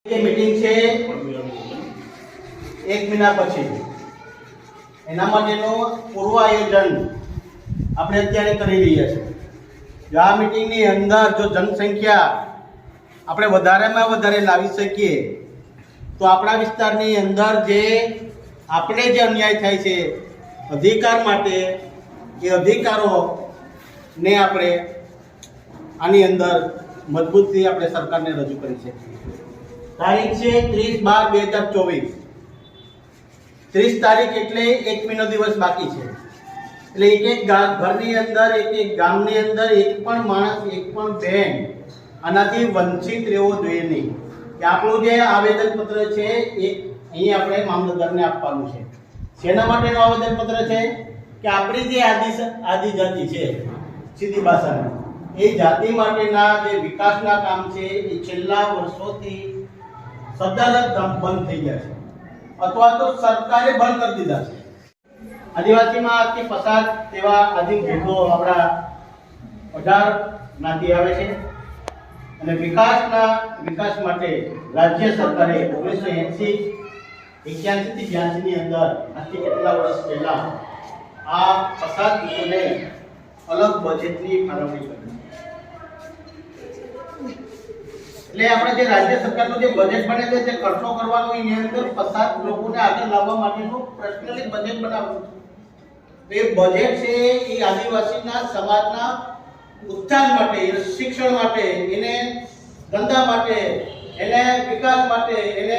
જે મીટિંગ છે 1 મહિના પછી એના માટેનું પૂર્વ આયોજન આપણે અત્યારે કરી રહ્યા છીએ. જો આ મીટિંગની અંદર જો જનસંખ્યા આપણે વધારેમાં વધારે લાવી શકીએ તો આપણા વિસ્તારની અંદર જે આપણે જે અન્યાય થાય છે અધિકાર માટે એ અધિકારોને આપણે આની અંદર મજબૂતથી આપણે સરકારને રજૂ કરી શકીએ. તારીખ છે 30/12/2024. 30 તારીખ એટલે 1 મહિનો દિવસ બાકી છે. એટલે એક ઘરની અંદર એક ગામની અંદર એક પણ માણસ એક પણ બહેન આનાથી વંચિત રહેવો જોઈએ નહીં. કે આપણું જે આવેદનપત્ર છે એ અહીં આપણે મામલતદારને આપવાનું છે. શેના માટેનું આવેદનપત્ર છે કે આપણી જે આદિજાતિ છે સીધી ભાષાની એ જાતિ માટેના જે વિકાસના કામ છે એ છેલ્લા વર્ષોથી સતત બંધ થઈ ગયા છે અથવા તો સરકારે બંધ કરી દીધા છે. આદિવાસીમાં આજથી પસાર તેવા આદિમ જૂથો આપણા 18 જ્ઞાતિ આવે છે અને વિકાસ માટે રાજ્ય સરકારે 1980 81 થી 82 ની અંદર આજથી કેટલા વર્ષ પહેલા આ પસાર જૂથોને અલગ બજેટની ફાળવણી કરી. એટલે આપણે જે રાજ્ય સરકારનું જે બજેટ બને છે જે ખર્ચો કરવાનો એની અંદર પસાર લોકોને આગળ લાવવા માટેનું પર્સનલી બજેટ બનાવવું છે. એ બજેટ છે એ આદિવાસીના સમાજના ઉત્થાન માટે, શિક્ષણ માટે, એને ધંધા માટે, એને વિકાસ માટે, એને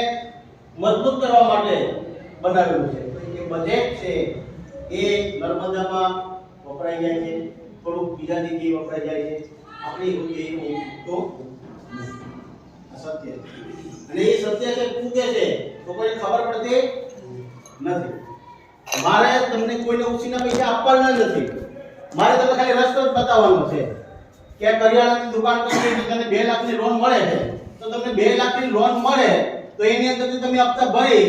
મજબૂત કરવા માટે બનાવેલું છે. એ બજેટ છે એ નર્મદામાં વપરાઈ જાય છે, થોડુંક બીજા જગ્યાએ વપરાઈ જાય છે. આપણી તો સત્ય અને એ સત્ય છે કૂદે છે તો કોઈ ખબર પડતી નથી. મારે તમને કોઈને ઉછીના પૈસા આપવાના નથી. મારે તમને ખાલી રસ્તો જ બતાવવાનો છે કે કરિયાણાની દુકાન કરી તો તમને 2 લાખની લોન મળે છે તો તમને 2 લાખની લોન મળે તો એની અંદરથી તમે હપ્તા ભરી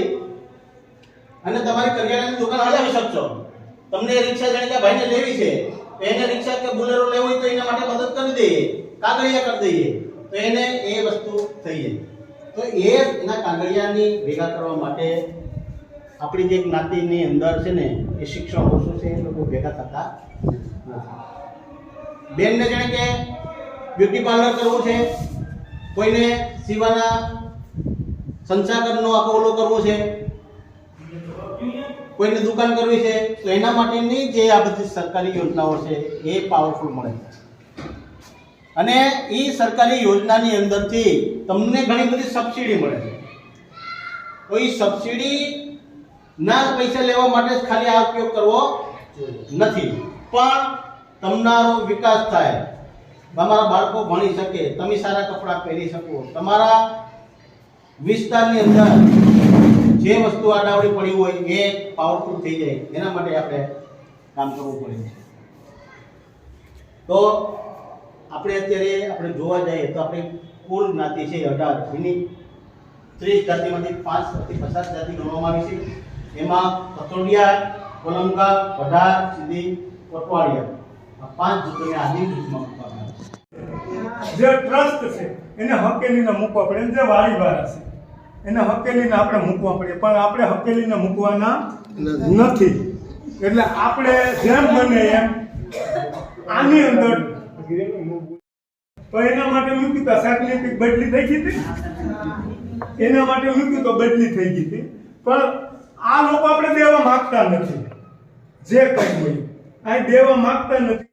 અને તમારી કરિયાણાની દુકાન હલાવી શકશો. તમને રિક્ષા જાણે કે ભાઈને લેવી છે તો એને રિક્ષા કે બોલેરો લેવું હોય તો એના માટે મદદ કરી દઈએ, કાગળિયા કરી દઈએ તો એને એ વસ્તુ થઈ જાય. તો એના કાગળિયાની ભેગા કરવા માટે આપણી જે જ્ઞાતિની અંદર છે ને એ શિક્ષણ ઓછું છે, એ લોકો ભેગા થતા નથી. બેનને જાણે કે બ્યુટી પાર્લર કરવું છે, કોઈને સીવાના સંચાલનનો આખો ઓલો કરવો છે, કોઈને દુકાન કરવી છે તો એના માટેની જે આ બધી સરકારી યોજનાઓ છે એ પાવરફુલ મળે છે. અને એ સરકારી યોજનાની અંદરથી તમને ઘણી બધી સબસિડી મળે છે. તો એ સબસિડી ના પૈસા લેવા માટે ખાલી આ ઉપયોગ કરવો નથી, પણ તમારો વિકાસ થાય, તમારા બાળકો ભણી શકે, તમે સારા કપડાં પહેરી શકો, તમારા વિસ્તારની અંદર જે વસ્તુ આડાવડી પડી હોય એ પાવરફુલ થઈ જાય, એના માટે આપણે કામ કરવું પડે છે. તો આપણે અત્યારે આપણે જોવા જઈએ તો આપણી કુલ જ્ઞાતિ છે 18, એની 30 જાતિમાંથી 50 જાતિ ગણવામાં આવી છે. એમાં પતોડિયા, કોલંગા, વઢાર, સીધી, કોટવાડિયા આ 5 જૂથોને આદિમ જૂથમાં મૂકવામાં આવે છે. જે ટ્રસ્ટ છે એને હકેલીને મૂકવા પડે, જે વાડીવાળા છે એને હકેલીને આપણે મૂકવા પડે, પણ આપણે હકેલીને મૂકવાના નથી. એટલે આપણે જેમ બને એમ આની અંદર તો એના માટે મૂક્યું તો સાયકલિંગ બદલી થઈ ગઈ હતી, એના માટે મૂક્યું તો બદલી થઈ ગઈ હતી. પણ આ લોકો આપણે દેવા માંગતા નથી. જે કંઈ હોય આ દેવા માંગતા નથી.